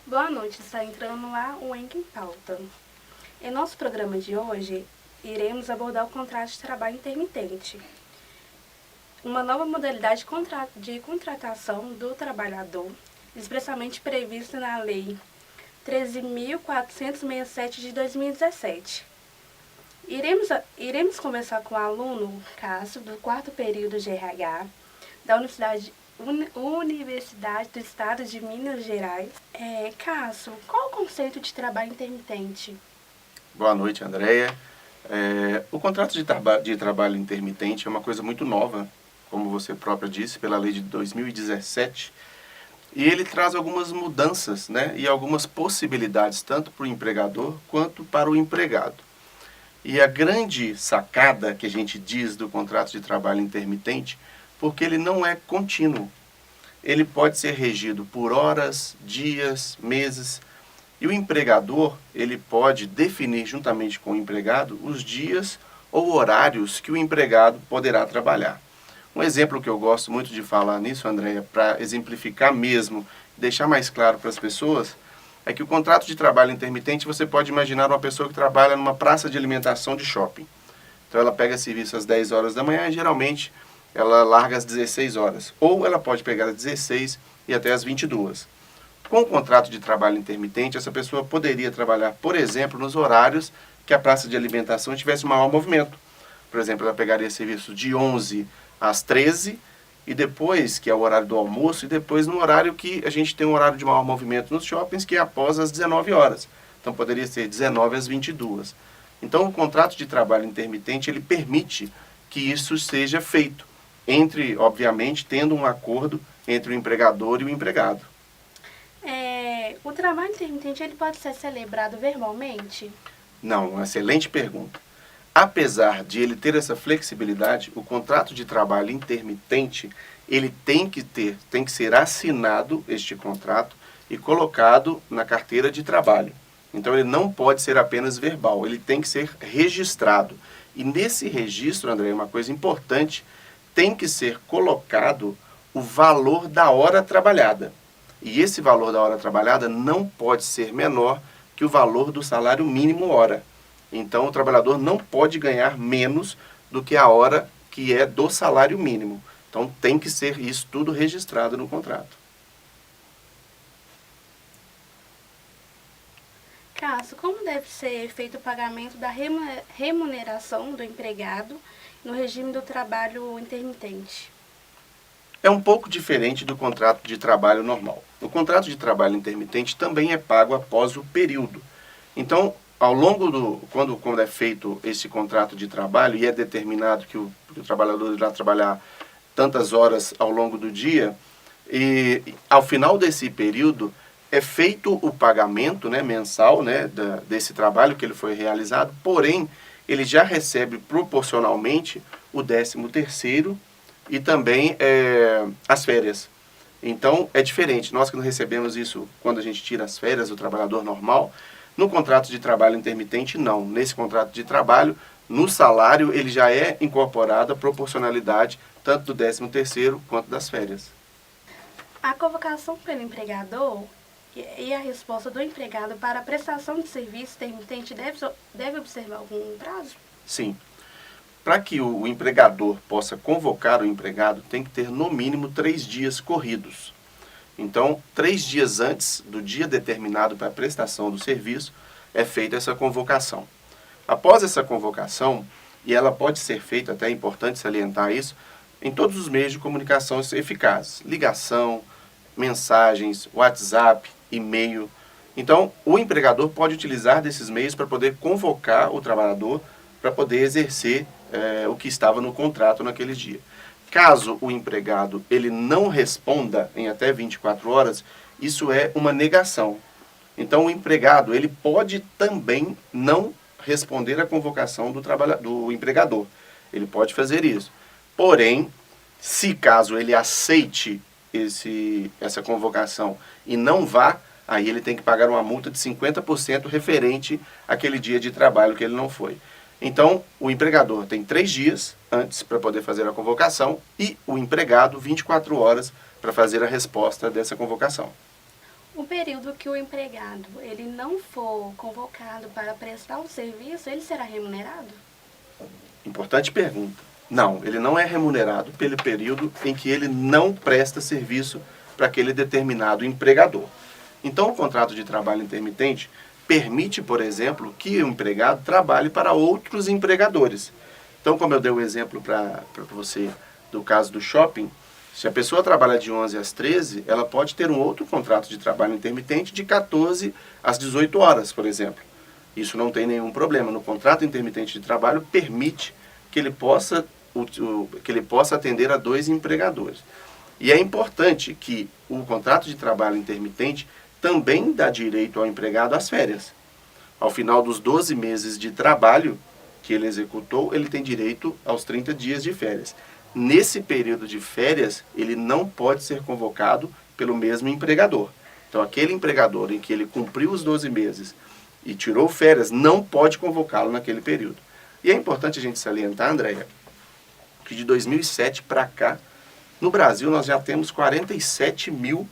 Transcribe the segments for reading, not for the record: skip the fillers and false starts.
Boa noite, está entrando no ar o Enque em Pauta. Em nosso programa de hoje, iremos abordar o contrato de trabalho intermitente, uma nova modalidade de contratação do trabalhador, expressamente prevista na Lei 13.467 de 2017. Iremos conversar com o aluno Cássio, do quarto período de RH, da Universidade do Estado de Minas Gerais. Cássio, qual o conceito de trabalho intermitente? Boa noite, Andréia. O contrato de trabalho intermitente é uma coisa muito nova, como você própria disse, pela lei de 2017, e ele traz algumas mudanças, né, e algumas possibilidades, tanto para o empregador quanto para o empregado. E a grande sacada que a gente diz do contrato de trabalho intermitente, porque ele não é contínuo. Ele pode ser regido por horas, dias, meses, e o empregador, ele pode definir juntamente com o empregado os dias ou horários que o empregado poderá trabalhar. Um exemplo que eu gosto muito de falar nisso, Andréia, para exemplificar mesmo, deixar mais claro para as pessoas, é que o contrato de trabalho intermitente, você pode imaginar uma pessoa que trabalha numa praça de alimentação de shopping. Então ela pega serviço às 10 horas da manhã e geralmente ela larga às 16 horas. Ou ela pode pegar às 16 e até às 22. Com o contrato de trabalho intermitente, essa pessoa poderia trabalhar, por exemplo, nos horários que a praça de alimentação tivesse maior movimento. Por exemplo, ela pegaria serviço de 11 às 13 e depois, que é o horário do almoço, e depois no horário que a gente tem um horário de maior movimento nos shoppings, que é após as 19 horas. Então poderia ser 19 às 22. Então o contrato de trabalho intermitente, ele permite que isso seja feito, obviamente, tendo um acordo entre o empregador e o empregado. O trabalho intermitente ele pode ser celebrado verbalmente? Não, uma excelente pergunta. Apesar de ele ter essa flexibilidade, o contrato de trabalho intermitente, ele tem que ser assinado, este contrato, e colocado na carteira de trabalho. Então ele não pode ser apenas verbal, ele tem que ser registrado. E nesse registro, André, uma coisa importante, tem que ser colocado o valor da hora trabalhada. E esse valor da hora trabalhada não pode ser menor que o valor do salário mínimo hora. Então, o trabalhador não pode ganhar menos do que a hora que é do salário mínimo. Então, tem que ser isso tudo registrado no contrato. Cássio, como deve ser feito o pagamento da remuneração do empregado no regime do trabalho intermitente? É um pouco diferente do contrato de trabalho normal. O contrato de trabalho intermitente também é pago após o período. Então, ao longo quando é feito esse contrato de trabalho e é determinado que o trabalhador irá trabalhar tantas horas ao longo do dia, e ao final desse período é feito o pagamento, né, mensal, né, desse trabalho que ele foi realizado, porém ele já recebe proporcionalmente o 13º e também as férias. Então é diferente, nós que não recebemos isso quando a gente tira as férias do trabalhador normal, no contrato de trabalho intermitente não. Nesse contrato de trabalho, no salário ele já é incorporada a proporcionalidade tanto do 13º quanto das férias. A convocação pelo empregador e a resposta do empregado para a prestação de serviço intermitente deve observar algum prazo? Sim. Para que o empregador possa convocar o empregado, tem que ter no mínimo 3 dias corridos. Então, 3 dias antes do dia determinado para a prestação do serviço, é feita essa convocação. Após essa convocação, e ela pode ser feita, até é importante salientar isso, em todos os meios de comunicação eficazes. Ligação, mensagens, WhatsApp, e-mail. Então, o empregador pode utilizar desses meios para poder convocar o trabalhador para poder exercer o que estava no contrato naquele dia. Caso o empregado ele não responda em até 24 horas, isso é uma negação. Então o empregado ele pode também não responder à convocação do empregador. Ele pode fazer isso. Porém, se caso ele aceite essa convocação e não vá, aí ele tem que pagar uma multa de 50% referente àquele dia de trabalho que ele não foi. Então, o empregador tem 3 dias antes para poder fazer a convocação e o empregado 24 horas para fazer a resposta dessa convocação. O período que o empregado ele não for convocado para prestar o serviço, ele será remunerado? Importante pergunta. Não, ele não é remunerado pelo período em que ele não presta serviço para aquele determinado empregador. Então, o contrato de trabalho intermitente permite, por exemplo, que o empregado trabalhe para outros empregadores. Então, como eu dei o exemplo para você do caso do shopping, se a pessoa trabalha de 11 às 13, ela pode ter um outro contrato de trabalho intermitente de 14 às 18 horas, por exemplo. Isso não tem nenhum problema. No contrato intermitente de trabalho, permite que ele possa atender a 2 empregadores. E é importante que o contrato de trabalho intermitente também dá direito ao empregado às férias. Ao final dos 12 meses de trabalho que ele executou, ele tem direito aos 30 dias de férias. Nesse período de férias, ele não pode ser convocado pelo mesmo empregador. Então, aquele empregador em que ele cumpriu os 12 meses e tirou férias, não pode convocá-lo naquele período. E é importante a gente salientar, Andréia, que de 2007 para cá, no Brasil nós já temos 47 mil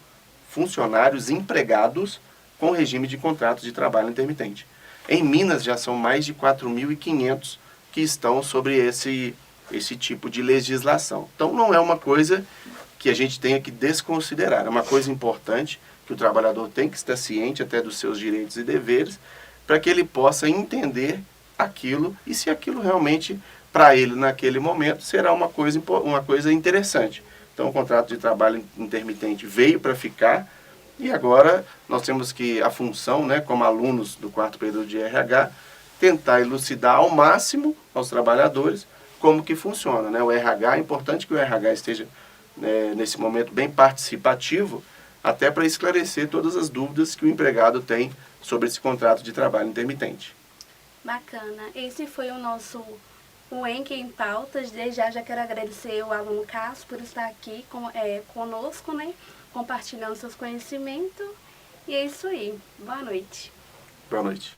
funcionários empregados com regime de contrato de trabalho intermitente. Em Minas já são mais de 4.500 que estão sobre esse tipo de legislação. Então não é uma coisa que a gente tenha que desconsiderar, é uma coisa importante que o trabalhador tem que estar ciente até dos seus direitos e deveres, para que ele possa entender aquilo e se aquilo realmente, para ele naquele momento, será uma coisa interessante. Então o contrato de trabalho intermitente veio para ficar e agora nós temos que, a função, né, como alunos do 4º período de RH, tentar elucidar ao máximo aos trabalhadores como que funciona. Né? O RH, é importante que o RH esteja nesse momento bem participativo, até para esclarecer todas as dúvidas que o empregado tem sobre esse contrato de trabalho intermitente. Bacana. Esse foi o nosso UENC em Pautas. Desde já quero agradecer o aluno Cássio por estar aqui conosco, né? Compartilhando seus conhecimentos. E é isso aí. Boa noite. Boa noite.